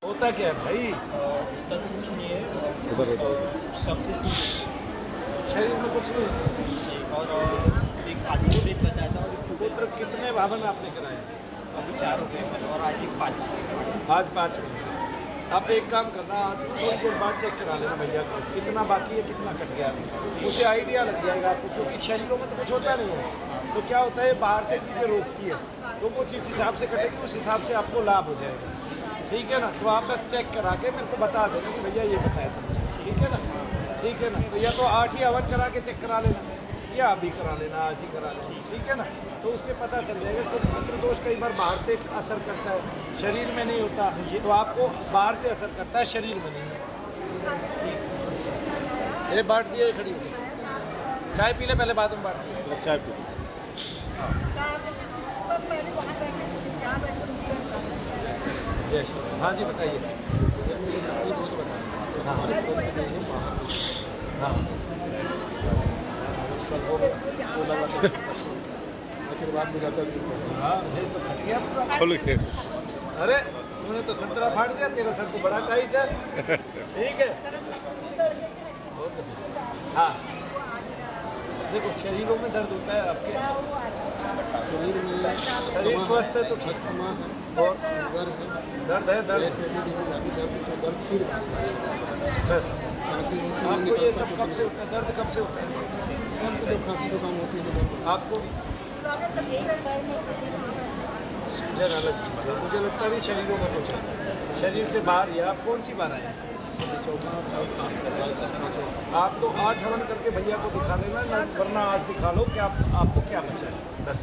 होता क्या है भाई? होता तो कुछ नहीं है, सक्सेस शरीर में कुछ नहीं। और एक आदमी को डेट बताया था और एक पुत्र कितने भावन आपने कराए? अभी 4 हो गए और आज एक 5। आज 5 हुए। आप एक काम करना, आज थोड़ी देर बाद चेक करा लेना भैया को कितना बाकी है, कितना कट गया है। उसे आइडिया लग जाएगा आपको, क्योंकि शरीरों में तो कुछ होता नहीं है। तो क्या होता है, बाहर से चीज़ें रोकती है, तो वो जिस हिसाब से कटेगी उस हिसाब से आपको लाभ हो जाएगा। ठीक है ना? तो आप बस चेक करा के मेरे को बता देना कि भैया ये बताया सब। ठीक है ना? ठीक है ना? तो या तो 8 ही हवन करा के चेक करा लेना, या अभी करा लेना, आज ही करा लेना। ठीक है ना? तो उससे पता चल जाएगा, क्योंकि पितृ दोष कई बार बाहर से असर करता है, शरीर में नहीं होता। तो आपको बाहर से असर करता है, शरीर में नहीं है। ये बांट दिए, खड़ी हो गई। चाय पी ले पहले, बाद में बांट दिए। चाय पी। हाँ जी, बताइए। हाँ हाँ आशीर्वाद भी जाता है। हाँ, ये तो फट गया पूरा। खोल के। अरे तूने तो संतरा फाड़ दिया, तेरा सर तो बड़ा टाइट है। ठीक है, बहुत अच्छा। हाँ देखो, शरीरों में दर्द होता है आपके, शरीर में शरीर स्वस्थ है तो अस्थमा है और शुगर है, दर्द है, दर्द दर्द सिर बस। खांसी आपको ये सब कब से होता है, दर्द कब से होता है जब खांसी जुकाम होती है तो आपको? जरा अलग चीज़ है, मुझे लगता है शरीरों में कुछ है। शरीर से बाहर ही आप कौन सी बार आए हैं? आप तो 8 हवन करके भैया को दिखा लेना, वरना आज दिखा लो कि आपको क्या बचा है। 10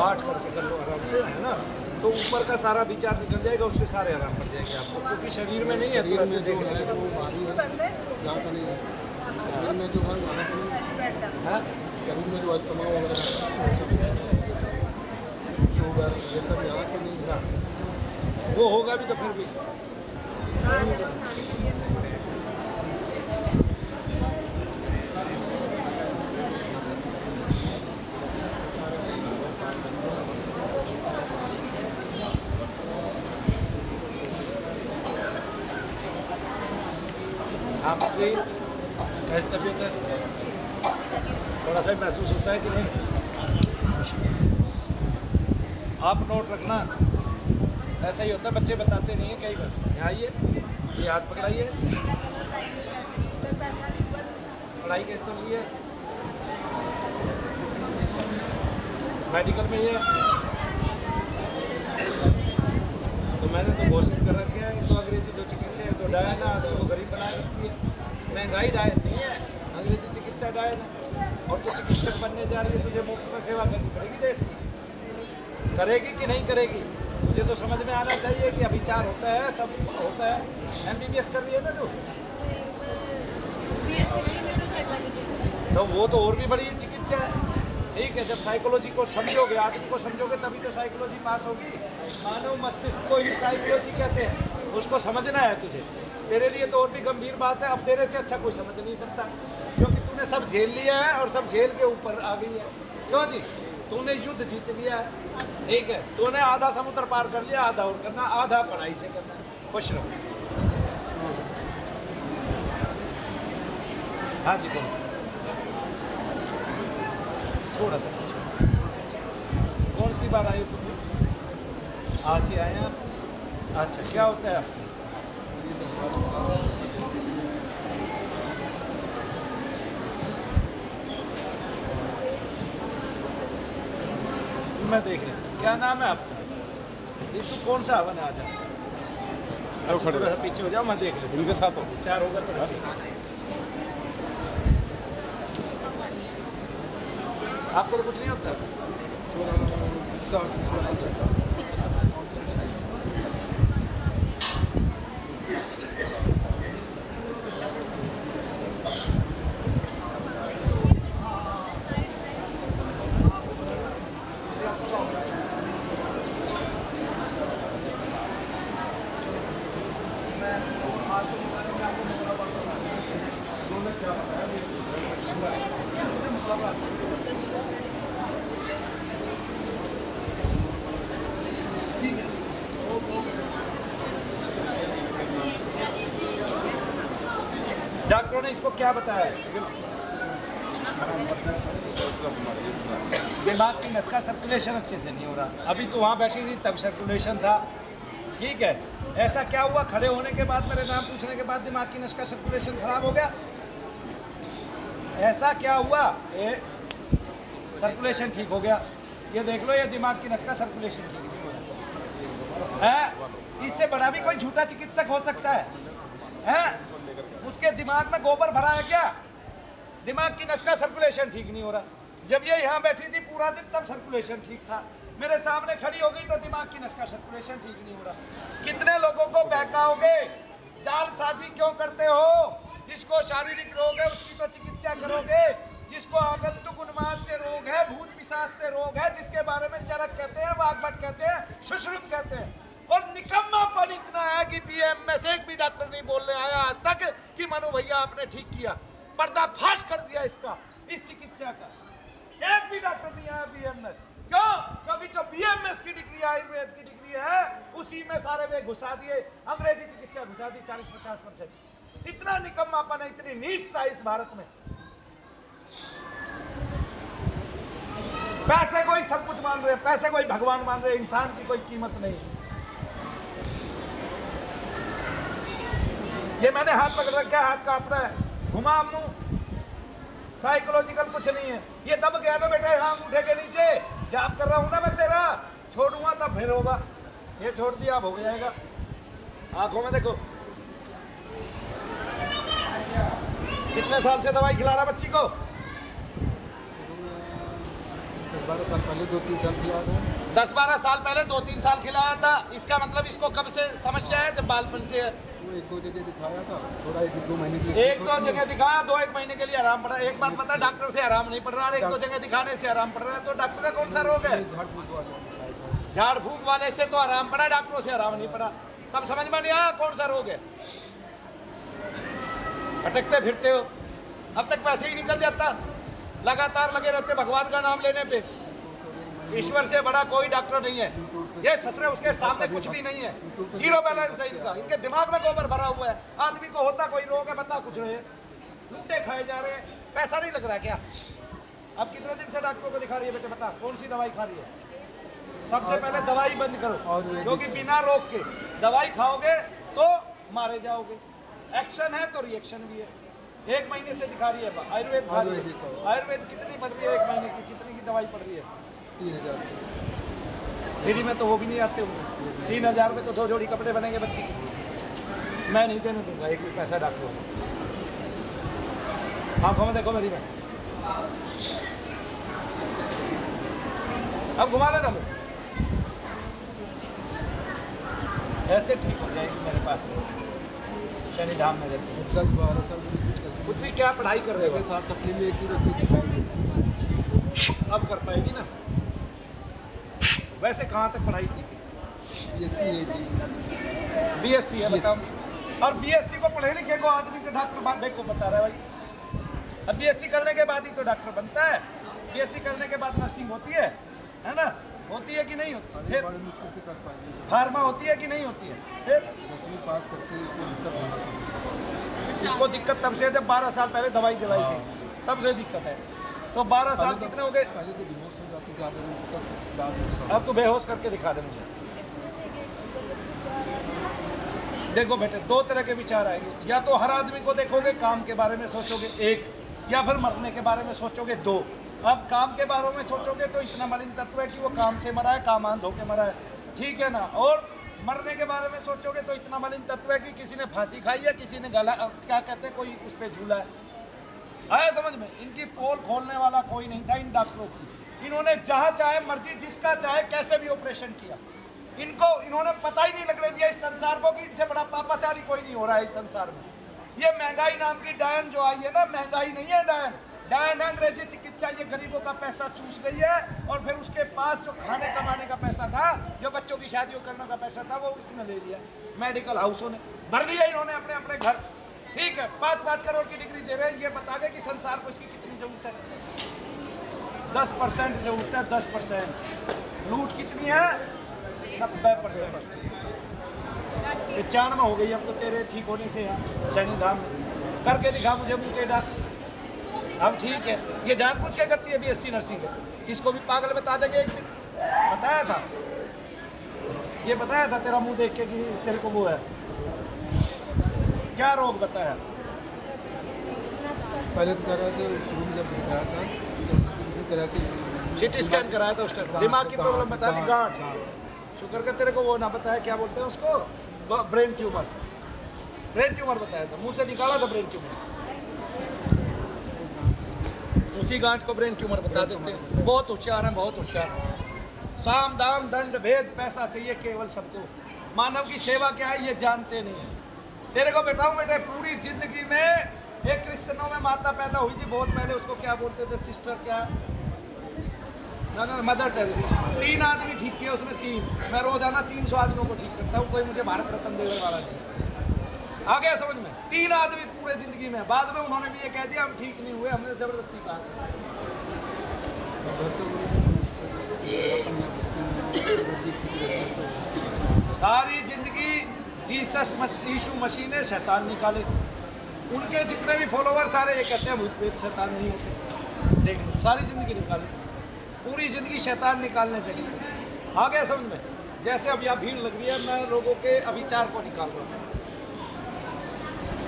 8 करके कर लो आराम से, है ना? तो ऊपर का सारा विचार निकल जाएगा, उससे सारे आराम पड़ जाएंगे आपको, क्योंकि शरीर में नहीं है। शरीर थोड़ा में सा जो देख है वो भारी है, यहाँ का नहीं है। शरीर में जो है वहाँ का नहीं है। शरीर में जो अस्थमा वगैरह शुगर ये सब यहाँ से नहीं है। वो होगा भी तो फिर भी आपकी कैसी तबीयत है? थोड़ा सा महसूस होता है कि नहीं? आप नोट रखना, ऐसा ही होता है, बच्चे बताते नहीं हैं कई बार। यहाँ आइए, ये हाथ पकड़ाइए। पढ़ाई कैसे चल रही है? मेडिकल में ये तो मैंने तो घोषित कर रखे हैं, तो अंग्रेजी जो चिकित्सा है तो डायन है, आदमी को गरीब बना रखी है। महंगाई डायन नहीं है, अंग्रेजी चिकित्सा डायन है। और तो चिकित्सक बनने जा रही है, तुझे मुफ्त में सेवा करनी पड़ेगी देश की। करेगी कि नहीं करेगी? मुझे तो समझ में आना चाहिए कि अभिचार होता है, सब होता है। MBBS कर रही है ना तू? तो वो तो और भी बड़ी चिकित्सा है। ठीक है, जब साइकोलॉजी को समझोगे, आदमी को समझोगे, तभी तो साइकोलॉजी पास होगी। मानव मस्तिष्क को ही साइकोलॉजी कहते हैं, उसको समझना है तुझे। तेरे लिए तो और भी गंभीर बात है, अब तेरे से अच्छा कोई समझ नहीं सकता, क्योंकि तूने सब झेल लिया है और सब झेल के ऊपर आ गई है। क्यों जी? तूने युद्ध जीत लिया है। ठीक है, तूने आधा समुद्र पार कर लिया, आधा और करना, आधा पढ़ाई से करना। खुश रहो। हाँ जी, बोलो। थोड़ा सा कौन सी बार आई हो? आज ही आए हैं आप? अच्छा, क्या होता है आपको? मैं देख रही हूँ। क्या नाम है आपका? ये तू कौन सा हवन है आज? अच्छा, थोड़ा सा पीछे हो जाओ, मैं देख लेता हूँ। इनके साथ हो 4 होगा तो आपको तो कुछ नहीं होता? डॉक्टरों ने इसको क्या बताया? दिमाग की नस का सर्कुलेशन अच्छे से नहीं हो रहा। अभी तो वहाँ बैठी थी तब सर्कुलेशन था, ठीक है। ऐसा क्या हुआ, खड़े होने के बाद, मेरे नाम पूछने के बाद दिमाग की नस का सर्कुलेशन खराब हो गया? ऐसा क्या हुआ? सर्कुलेशन ठीक हो गया। ये देख लो, ये दिमाग की नस का सर्कुलेशन ठीक नहीं हो रहा है। इससे बड़ा भी कोई झूठा चिकित्सक हो सकता है? उसके दिमाग में गोबर भरा है क्या? दिमाग की नस का सर्कुलेशन ठीक नहीं हो रहा। जब ये यहाँ बैठी थी पूरा दिन तब सर्कुलेशन ठीक था, मेरे सामने खड़ी हो गई तो दिमाग की नस का सर्कुलेशन ठीक नहीं हो रहा। कितने लोगों को बहकाओगे? जालसाजी क्यों करते हो? जिसको शारीरिक रोग है उसकी तो चिकित्सा करोगे, जिसको आगंतुक उन्माद से रोग है, भूत पिशाच से रोग है, जिसके बारे में चरक कहते हैं, वाग्भट कहते हैं, सुश्रुत कहते हैं। और निकम्मापन इतना है कि पीएम में से एक भी डॉक्टर नहीं बोलने आया आज तक कि मनु भैया आपने ठीक किया, पर्दाफाश कर दिया इसका, इस चिकित्सा का। एक भी डॉक्टर नहीं आया बीएमएस। क्यों? क्योंकि जो बीएमएस की डिग्री, आयुर्वेद की डिग्री है, उसी में सारे वे घुसा दिए, अंग्रेजी चिकित्सा घुसा दी 40-50%। इतना निकम्मापन है, इतनी नीचता है इस भारत में। पैसे को ही सब कुछ मान रहे हैं, पैसे को ही भगवान मान रहे हैं, इंसान की कोई कीमत नहीं। ये मैंने हाथ पकड़ रखा, हाथ कांप रहा है, घुमा मुंह, साइकोलॉजिकल कुछ नहीं है। ये दब गया ना बेटा, यहाँ अंगूठे के नीचे जाप कर रहा हूं ना मैं तेरा, छोड़ूंगा तब फिर होगा। ये छोड़ दिया अब हो जाएगा। आंखों में देखो, कितने साल से दवाई खिला रहा बच्ची को? 12 साल पहले 2-3 साल खिलाया था। 10-12 साल पहले 2-3 साल खिलाया था। इसका मतलब इसको कब से समस्या है? जब बालपन से है। वो 1-2 जगह दिखाया था, थोड़ा 1-2 महीने के लिए। 1-2 जगह दिखाया, 2-1 महीने के लिए आराम पड़ा। एक बात पता, डॉक्टर से आराम नहीं पड़ रहा, 1-2 जगह दिखाने से आराम पड़ रहा है। तो डॉक्टर का कौन सा रोग है? झाड़ फूक वाले से तो आराम पड़ा, डॉक्टरों से आराम नहीं पड़ा। तब समझ में नहीं आया कौन सा रोग है। भटकते फिरते हो, अब तक पैसे ही निकल जाता, लगातार लगे रहते भगवान का नाम लेने पे। ईश्वर से बड़ा कोई डॉक्टर नहीं है। ये ससुरे उसके सामने कुछ भी नहीं है, जीरो बैलेंस है इनका। इनके दिमाग में गोबर भरा हुआ है। आदमी को होता कोई रोग है, बता कुछ रहे, लुट्टे खाए जा रहे हैं, पैसा नहीं लग रहा क्या? अब कितने दिन से डॉक्टरों को दिखा रही है बेटे, बता कौन सी दवाई खा रही है? सबसे पहले दवाई बंद करो, क्योंकि बिना रोग के दवाई खाओगे तो मारे जाओगे। एक्शन है तो रिएक्शन भी है। 1 महीने से दिखा रही है, आयुर्वेद खा रही है। आयुर्वेद कितनी पड़ रही है 1 महीने की? कितनी की दवाई पड़ रही है? 3000। फ्री में तो वो भी नहीं आते होंगे। 3000 में तो 2 जोड़ी कपड़े बनेंगे बच्ची के। मैं नहीं देने दूंगा एक भी पैसा डॉक्टरों को। आंखों में देखो मेरी बहन, अब घुमा लेना मुझे, ऐसे ठीक हो जाएगी मेरे पास नहीं। शनि धाम में रहती है। 10-12 साल पुत्री क्या पढ़ाई कर रहे हो? साथ सप्ताह में एक ही बच्चे दिखाएंगे। अब कर पाएगी ना? वैसे कहाँ तक पढ़ाई की थी? BSc है जी। BSc है, बताओ। और BSc को पढ़े लिखे को आदमी के डॉक्टर बात को बता रहा है भाई। अब BSc करने के बाद ही तो डॉक्टर बनता है। BSc करने के बाद नर्सिंग होती है ना? होती है कि नहीं होती? फिर बड़े मुश्किल से कर पाएंगे। फार्मा होती है कि नहीं होती है? फिर 10वीं पास करते हैं, इसको दिक्कत होना चाहिए। इसको दिक्कत तब से, जब 12 साल पहले दवाई दिलाई थी तब से दिक्कत है। तो 12 साल कितने हो गए? पहले तो बेहोश हो जाती थी आधे घंटे तक। अब तो बेहोश करके दिखा दे मुझे। देखो बेटे, 2 तरह के विचार आएंगे। या तो हर आदमी को देखोगे, काम के बारे में सोचोगे 1, या फिर मरने के बारे में सोचोगे 2। अब काम के बारे में सोचोगे तो इतना मलिन तत्व है कि वो काम से मरा है, काम आंध होके मरा है, ठीक है ना? और मरने के बारे में सोचोगे तो इतना मलिन तत्व है कि किसी ने फांसी खाई है, किसी ने गला क्या कहते हैं, कोई उस पर झूला है। आया समझ में? इनकी पोल खोलने वाला कोई नहीं था इन डॉक्टरों की। इन्होंने जहाँ चाहे मर्जी, जिसका चाहे कैसे भी ऑपरेशन किया। इन्होंने पता ही नहीं लगने दिया इस संसार को कि इनसे बड़ा पापाचारी कोई नहीं हो रहा है इस संसार में। ये महंगाई नाम की डायन जो आई है ना, महंगाई नहीं है डायन, डायन अंग्रेजी चिकित्सा। ये गरीबों का पैसा चूस गई है, और फिर उसके पास जो खाने कमाने का पैसा था, जो बच्चों की शादियों करने का पैसा था, वो इसने ले लिया। मेडिकल हाउसों ने भर लिया इन्होंने अपने अपने घर, ठीक है। 5-5 करोड़ की डिग्री दे रहे हैं। ये बता गए कि संसार को इसकी कितनी जरूरत है? 10% जरूरत है, 10%। लूट कितनी है? 90%। 95 हो गई अब तो तेरे ठीक होने से। यहाँ शनि धाम में करके दिखा मुझे मुंह टेढ़ा। हम ठीक है, ये जानबूझ के करती है BSc नर्सिंग है, इसको भी पागल बता देंगे एक दिन। बताया था, ये बताया था तेरा मुंह देख के कि तेरे को वो है, क्या रोग बताया? पहले तो कह रहे थे शुरू में जब दिखाया था तो इसी तरह की CT स्कैन कराया था उस टाइम, दिमाग की प्रॉब्लम बता दी, गांठ। शुक्र कर तेरे को वो ना बताया, क्या बोलते हैं उसको, ब्रेन ट्यूमर। ब्रेन ट्यूमर बताया था, मुंह से निकाला था ब्रेन ट्यूमर, उसी गांठ को ब्रेन ट्यूमर बता देते हैं। बहुत होशियार है, बहुत होशियार। साम दाम दंड भेद पैसा चाहिए केवल सबको, मानव की सेवा क्या है ये जानते नहीं है। तेरे को बताऊं बेटे, पूरी जिंदगी में एक क्रिश्चियनों में माता पैदा हुई थी बहुत पहले, उसको क्या बोलते थे, सिस्टर क्या, मदर टेरेसा। 3 आदमी ठीक किए उसने, 3। मैं रोजाना 300 आदमियों को ठीक करता हूँ, कोई मुझे भारत रत्न देने वाला नहीं। आ गया समझ में? 3 आदमी पूरे जिंदगी में, बाद में उन्होंने भी ये कह दिया हम ठीक नहीं हुए, हमने जबरदस्ती कहा। सारी जिंदगी जीसस यीशु मसीह ने शैतान निकाले, उनके जितने भी फॉलोवर सारे ये कहते हैं भूत प्रेत शैतान नहीं होते। देख लो, सारी जिंदगी निकाले, पूरी जिंदगी शैतान निकालने के लिए। आ गया समझ में? जैसे अब यहाँ भीड़ लग रही है, मैं लोगों के अभिचार को निकाल रहा हूँ।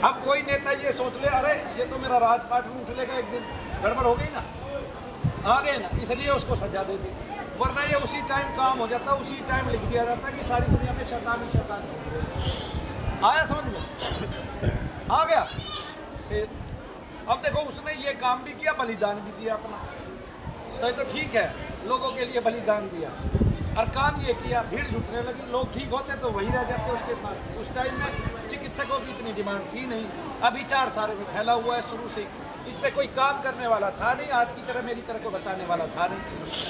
अब कोई नेता ये सोच ले, अरे ये तो मेरा राजपाट लूट लेगा एक दिन, गड़बड़ हो गई ना, आ गए ना, इसलिए उसको सजा दे दी। वरना ये उसी टाइम काम हो जाता, उसी टाइम लिख दिया जाता कि सारी दुनिया में शैतान ही शैतान है। आया समझ में? आ गया। फिर अब देखो, उसने ये काम भी किया, बलिदान भी दिया अपना, तो ये तो ठीक है, लोगों के लिए बलिदान दिया और काम ये किया। भीड़ जुटने लगी, लोग ठीक होते तो वही रह जाते उसके पास। उस टाइम में चिकित्सकों की इतनी डिमांड थी नहीं, अभिचार सारे में फैला हुआ है शुरू से। इस पे कोई काम करने वाला था नहीं, आज की तरह मेरी तरह को बताने वाला था नहीं।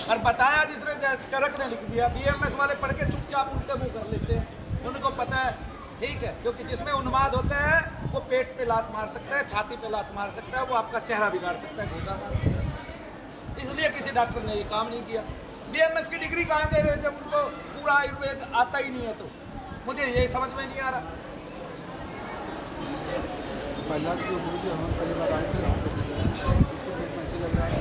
और बताया जिसने, चरक ने लिख दिया। BMS वाले पढ़ के चुपचाप उल्टे मुँह कर लेते हैं, उनको पता है, ठीक है, क्योंकि जिसमें उन्माद होता है वो पेट पे लात मार सकता है, छाती पे लात मार सकता है, वो आपका चेहरा बिगाड़ सकता है, घुसा मार सकता है। इसलिए किसी डॉक्टर ने ये काम नहीं किया। BMS की डिग्री कहाँ दे रहे हैं जब उनको पूरा आयुर्वेद आता ही नहीं है? तो मुझे ये समझ में नहीं आ रहा। पहला जो गुरु हम पहली बार आए थे, उसको देख ऐसे लग रहा है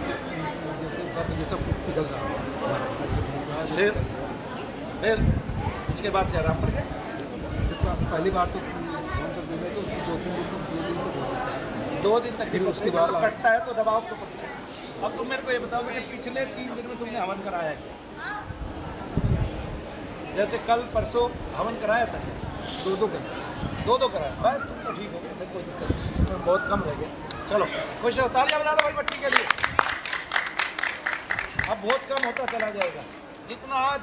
जैसे दर्द जैसा कुछ पिघल रहा है। फिर उसके बाद से आराम कर गए। पहली बार तो फोन कर दिया तो 2-3 दिन तो 2 दिन तक, फिर उसके बाद तो कटता है तो दबाव तो कटता है। अब तुम मेरे को ये बताओ कि पिछले 3 दिन में तुमने हवन कराया क्या? जैसे कल परसों हवन कराया था, 2-2 कराया, बस तुम तो ठीक हो गए, फिर कोई दिक्कत नहीं, बहुत कम रह गया। चलो खुश रहो, तालियां बजा दो भाई बच्ची के लिए। अब बहुत कम होता चला जाएगा, जितना आज